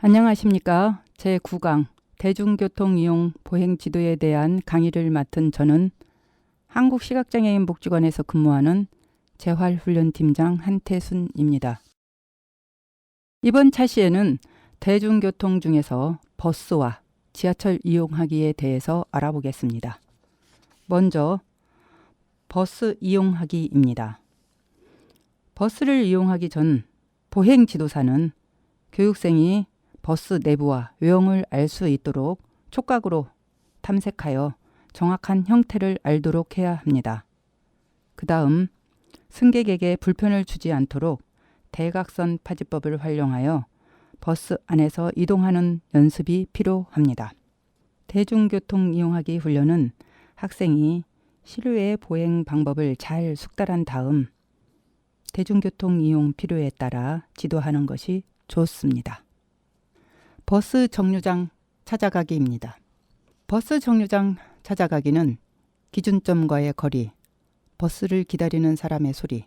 안녕하십니까. 제9강 대중교통 이용 보행 지도에 대한 강의를 맡은 저는 한국시각장애인 복지관에서 근무하는 재활훈련팀장 한태순입니다. 이번 차시에는 대중교통 중에서 버스와 지하철 이용하기에 대해서 알아보겠습니다. 먼저 버스 이용하기입니다. 버스를 이용하기 전 보행 지도사는 교육생이 버스 내부와 외형을 알 수 있도록 촉각으로 탐색하여 정확한 형태를 알도록 해야 합니다. 그 다음 승객에게 불편을 주지 않도록 대각선 파지법을 활용하여 버스 안에서 이동하는 연습이 필요합니다. 대중교통 이용하기 훈련은 학생이 실외 보행 방법을 잘 숙달한 다음 대중교통 이용 필요에 따라 지도하는 것이 좋습니다. 버스 정류장 찾아가기입니다. 버스 정류장 찾아가기는 기준점과의 거리, 버스를 기다리는 사람의 소리,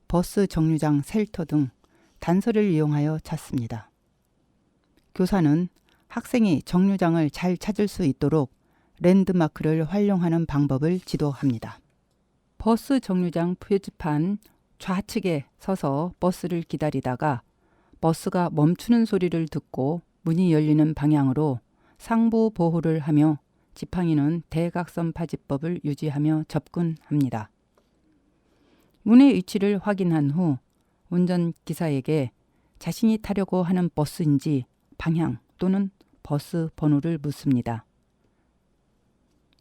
버스 정류장 셀터 등 단서를 이용하여 찾습니다. 교사는 학생이 정류장을 잘 찾을 수 있도록 랜드마크를 활용하는 방법을 지도합니다. 버스 정류장 표지판 좌측에 서서 버스를 기다리다가 버스가 멈추는 소리를 듣고 문이 열리는 방향으로 상부 보호를 하며 지팡이는 대각선 파지법을 유지하며 접근합니다. 문의 위치를 확인한 후 운전기사에게 자신이 타려고 하는 버스인지 방향 또는 버스 번호를 묻습니다.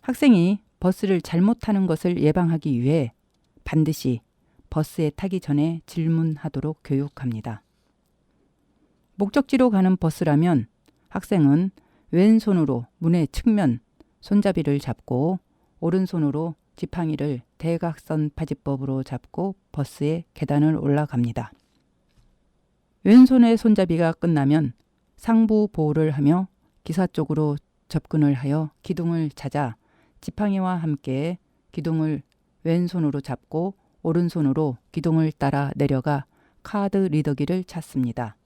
학생이 버스를 잘못 타는 것을 예방하기 위해 반드시 버스에 타기 전에 질문하도록 교육합니다. 목적지로 가는 버스라면 학생은 왼손으로 문의 측면 손잡이를 잡고 오른손으로 지팡이를 대각선 파지법으로 잡고 버스의 계단을 올라갑니다. 왼손의 손잡이가 끝나면 상부 보호를 하며 기사 쪽으로 접근을 하여 기둥을 찾아 지팡이와 함께 기둥을 왼손으로 잡고 오른손으로 기둥을 따라 내려가 카드 리더기를 찾습니다.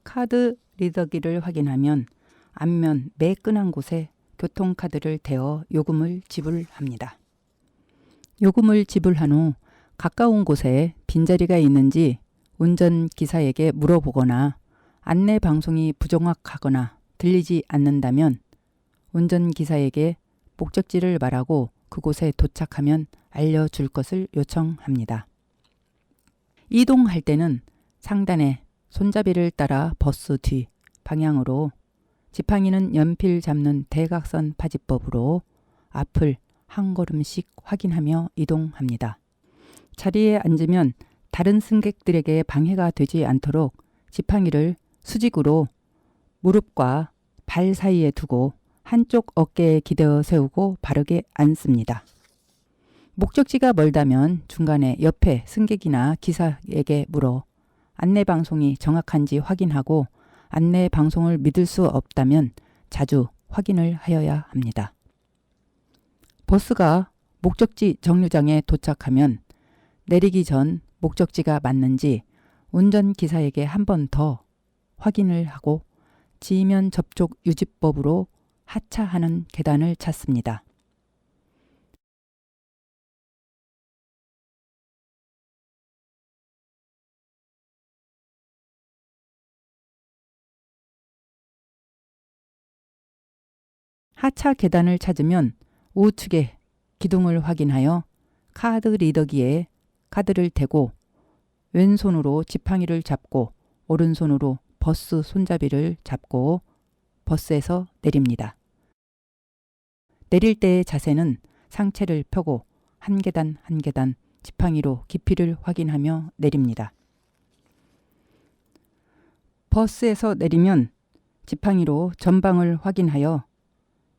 카드 리더기를 확인하면 앞면 매끈한 곳에 교통카드를 대어 요금을 지불합니다. 요금을 지불한 후 가까운 곳에 빈자리가 있는지 운전기사에게 물어보거나 안내 방송이 부정확하거나 들리지 않는다면 운전기사에게 목적지를 말하고 그곳에 도착하면 알려줄 것을 요청합니다. 이동할 때는 상단에 손잡이를 따라 버스 뒤 방향으로 지팡이는 연필 잡는 대각선 파지법으로 앞을 한 걸음씩 확인하며 이동합니다. 자리에 앉으면 다른 승객들에게 방해가 되지 않도록 지팡이를 수직으로 무릎과 발 사이에 두고 한쪽 어깨에 기대어 세우고 바르게 앉습니다. 목적지가 멀다면 중간에 옆에 승객이나 기사에게 물어 안내 방송이 정확한지 확인하고 안내 방송을 믿을 수 없다면 자주 확인을 하여야 합니다. 버스가 목적지 정류장에 도착하면 내리기 전 목적지가 맞는지 운전기사에게 한 번 더 확인을 하고 지면 접촉 유지법으로 하차하는 계단을 찾습니다. 하차 계단을 찾으면 우측에 기둥을 확인하여 카드 리더기에 카드를 대고 왼손으로 지팡이를 잡고 오른손으로 버스 손잡이를 잡고 버스에서 내립니다. 내릴 때의 자세는 상체를 펴고 한 계단 한 계단 지팡이로 깊이를 확인하며 내립니다. 버스에서 내리면 지팡이로 전방을 확인하여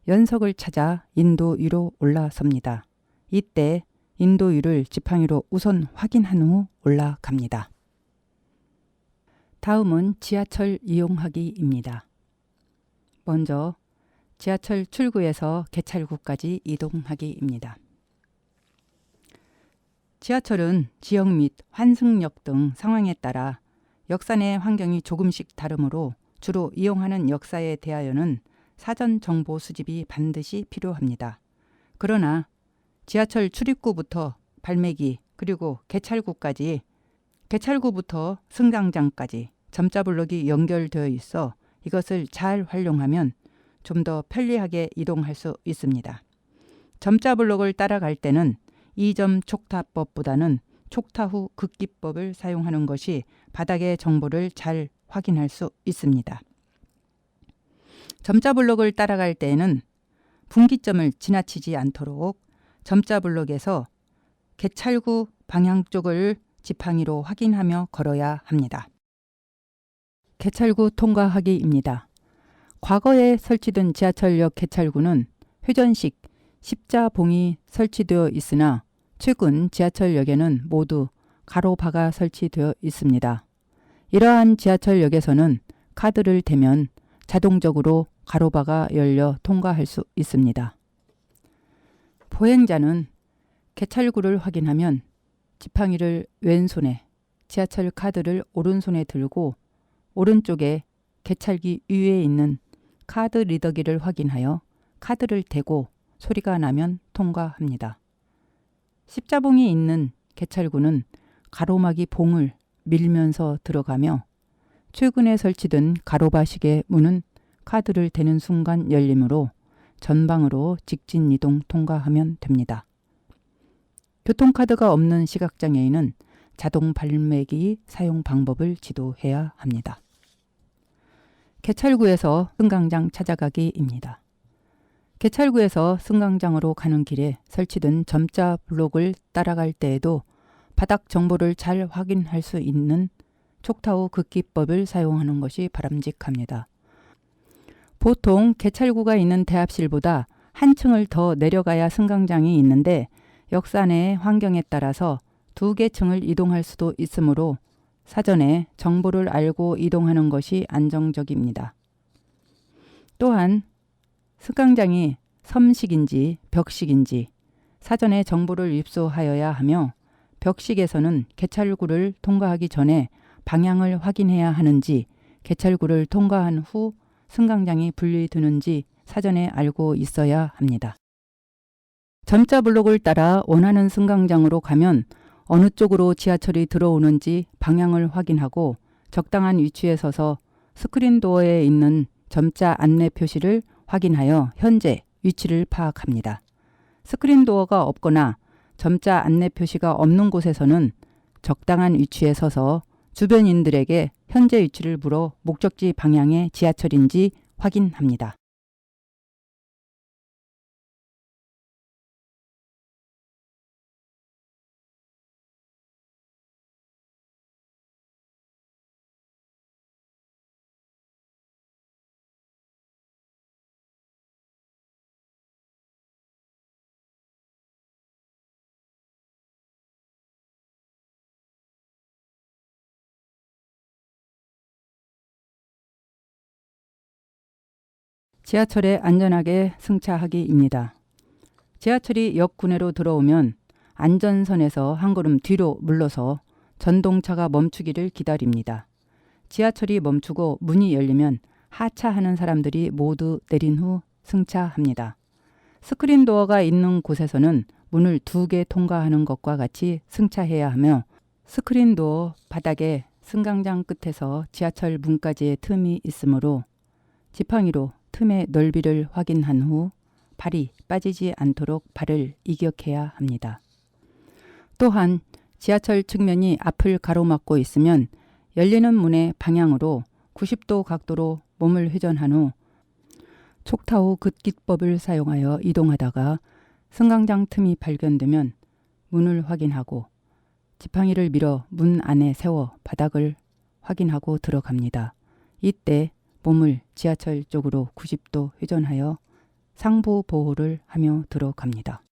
연석을 찾아 인도 위로 올라섭니다. 이때 인도 위를 지팡이로 우선 확인한 후 올라갑니다. 다음은 지하철 이용하기입니다. 먼저 지하철 출구에서 개찰구까지 이동하기입니다. 지하철은 지역 및 환승역 등 상황에 따라 역사 내 환경이 조금씩 다르므로 주로 이용하는 역사에 대하여는 사전 정보 수집이 반드시 필요합니다. 그러나 지하철 출입구부터 발매기 그리고 개찰구까지 개찰구부터 승강장까지 점자 블록이 연결되어 있어 이것을 잘 활용하면 좀 더 편리하게 이동할 수 있습니다. 점자 블록을 따라갈 때는 이점 촉타법보다는 촉타 후 급기법을 사용하는 것이 바닥의 정보를 잘 확인할 수 있습니다. 점자 블록을 따라갈 때에는 분기점을 지나치지 않도록 점자 블록에서 개찰구 방향 쪽을 지팡이로 확인하며 걸어야 합니다. 개찰구 통과하기입니다. 과거에 설치된 지하철역 개찰구는 회전식 십자봉이 설치되어 있으나 최근 지하철역에는 모두 가로바가 설치되어 있습니다. 이러한 지하철역에서는 카드를 대면 자동적으로 가로바가 열려 통과할 수 있습니다. 보행자는 개찰구를 확인하면 지팡이를 왼손에, 지하철 카드를 오른손에 들고 오른쪽에 개찰기 위에 있는 카드 리더기를 확인하여 카드를 대고 소리가 나면 통과합니다. 십자봉이 있는 개찰구는 가로막이 봉을 밀면서 들어가며 최근에 설치된 가로바식의 문은 카드를 대는 순간 열리므로 전방으로 직진 이동 통과하면 됩니다. 교통카드가 없는 시각장애인은 자동 발매기 사용 방법을 지도해야 합니다. 개찰구에서 승강장 찾아가기입니다. 개찰구에서 승강장으로 가는 길에 설치된 점자 블록을 따라갈 때에도 바닥 정보를 잘 확인할 수 있는 촉타 후 급기법을 사용하는 것이 바람직합니다. 보통 개찰구가 있는 대합실보다 한 층을 더 내려가야 승강장이 있는데 역사 내 환경에 따라서 2개 층을 이동할 수도 있으므로 사전에 정보를 알고 이동하는 것이 안정적입니다. 또한 승강장이 섬식인지 벽식인지 사전에 정보를 입수하여야 하며 벽식에서는 개찰구를 통과하기 전에 방향을 확인해야 하는지 개찰구를 통과한 후 승강장이 분리되는지 사전에 알고 있어야 합니다. 점자 블록을 따라 원하는 승강장으로 가면 어느 쪽으로 지하철이 들어오는지 방향을 확인하고 적당한 위치에 서서 스크린 도어에 있는 점자 안내 표시를 확인하여 현재 위치를 파악합니다. 스크린 도어가 없거나 점자 안내 표시가 없는 곳에서는 적당한 위치에 서서 주변인들에게 현재 위치를 물어 목적지 방향의 지하철인지 확인합니다. 지하철에 안전하게 승차하기입니다. 지하철이 역 구내로 들어오면 안전선에서 한 걸음 뒤로 물러서 전동차가 멈추기를 기다립니다. 지하철이 멈추고 문이 열리면 하차하는 사람들이 모두 내린 후 승차합니다. 스크린 도어가 있는 곳에서는 문을 2개 통과하는 것과 같이 승차해야 하며 스크린 도어 바닥에 승강장 끝에서 지하철 문까지의 틈이 있으므로 지팡이로 틈의 넓이를 확인한 후 발이 빠지지 않도록 발을 이격해야 합니다. 또한 지하철 측면이 앞을 가로막고 있으면 열리는 문의 방향으로 90도 각도로 몸을 회전한 후 촉타 후 급기법을 사용하여 이동하다가 승강장 틈이 발견되면 문을 확인하고 지팡이를 밀어 문 안에 세워 바닥을 확인하고 들어갑니다. 이때 몸을 지하철 쪽으로 90도 회전하여 상부 보호를 하며 들어갑니다.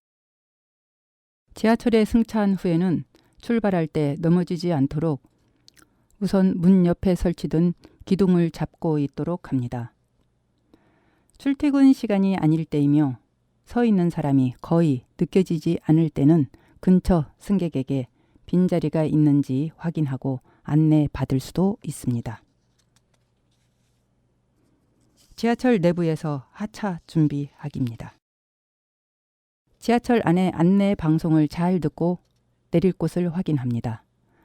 지하철에 승차한 후에는 출발할 때 넘어지지 않도록 우선 문 옆에 설치된 기둥을 잡고 있도록 합니다. 출퇴근 시간이 아닐 때이며 서 있는 사람이 거의 느껴지지 않을 때는 근처 승객에게 빈자리가 있는지 확인하고 안내받을 수도 있습니다. 지하철 내부에서 하차 준비하기입니다. 지하철 안에 안내 방송을 잘 듣고 내릴 곳을 확인합니다.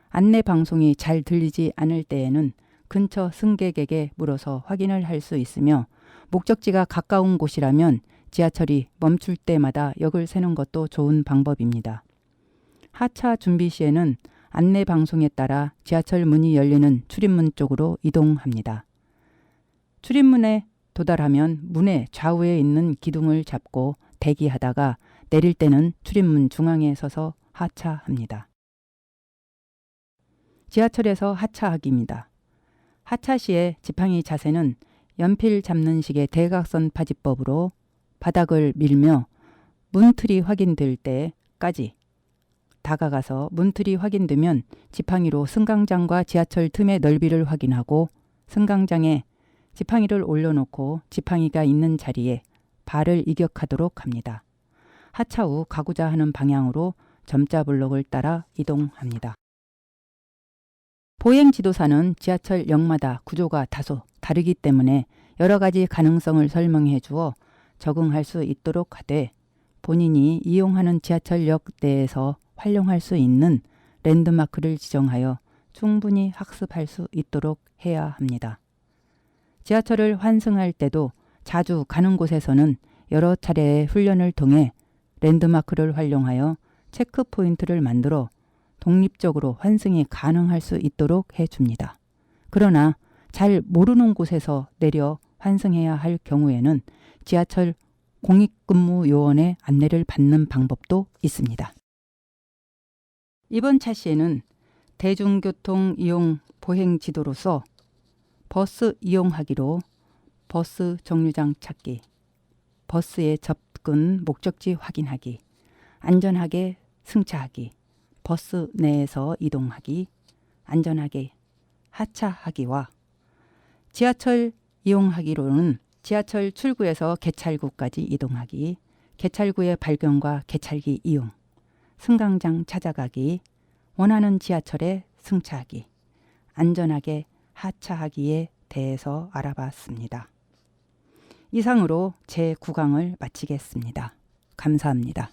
안내 방송이 잘 들리지 않을 때에는 근처 승객에게 물어서 확인을 할 수 있으며 목적지가 가까운 곳이라면 지하철이 멈출 때마다 역을 세는 것도 좋은 방법입니다. 하차 준비 시에는 안내 방송에 따라 지하철 문이 열리는 출입문 쪽으로 이동합니다. 출입문에 도달하면 문의 좌우에 있는 기둥을 잡고 대기하다가 내릴 때는 출입문 중앙에 서서 하차합니다. 지하철에서 하차하기입니다. 하차 시에 지팡이 자세는 연필 잡는 식의 대각선 파지법으로 바닥을 밀며 문틀이 확인될 때까지 다가가서 문틀이 확인되면 지팡이로 승강장과 지하철 틈의 넓이를 확인하고 승강장에 지팡이를 올려놓고 지팡이가 있는 자리에 발을 이격하도록 합니다. 하차 후 가고자 하는 방향으로 점자 블록을 따라 이동합니다. 보행 지도사는 지하철 역마다 구조가 다소 다르기 때문에 여러 가지 가능성을 설명해 주어 적응할 수 있도록 하되 본인이 이용하는 지하철역 내에서 활용할 수 있는 랜드마크를 지정하여 충분히 학습할 수 있도록 해야 합니다. 지하철을 환승할 때도 자주 가는 곳에서는 여러 차례의 훈련을 통해 랜드마크를 활용하여 체크 포인트를 만들어 독립적으로 환승이 가능할 수 있도록 해줍니다. 그러나 잘 모르는 곳에서 내려 환승해야 할 경우에는 지하철 공익근무요원의 안내를 받는 방법도 있습니다. 이번 차시에는 대중교통 이용 보행 지도로서 버스 이용하기로 버스 정류장 찾기, 버스의 접근 목적지 확인하기, 안전하게 승차하기, 버스 내에서 이동하기, 안전하게 하차하기와 지하철 이용하기로는 지하철 출구에서 개찰구까지 이동하기, 개찰구의 발견과 개찰기 이용, 승강장 찾아가기, 원하는 지하철에 승차하기, 안전하게 하차하기에 대해서 알아봤습니다. 이상으로 제 9강을 마치겠습니다. 감사합니다.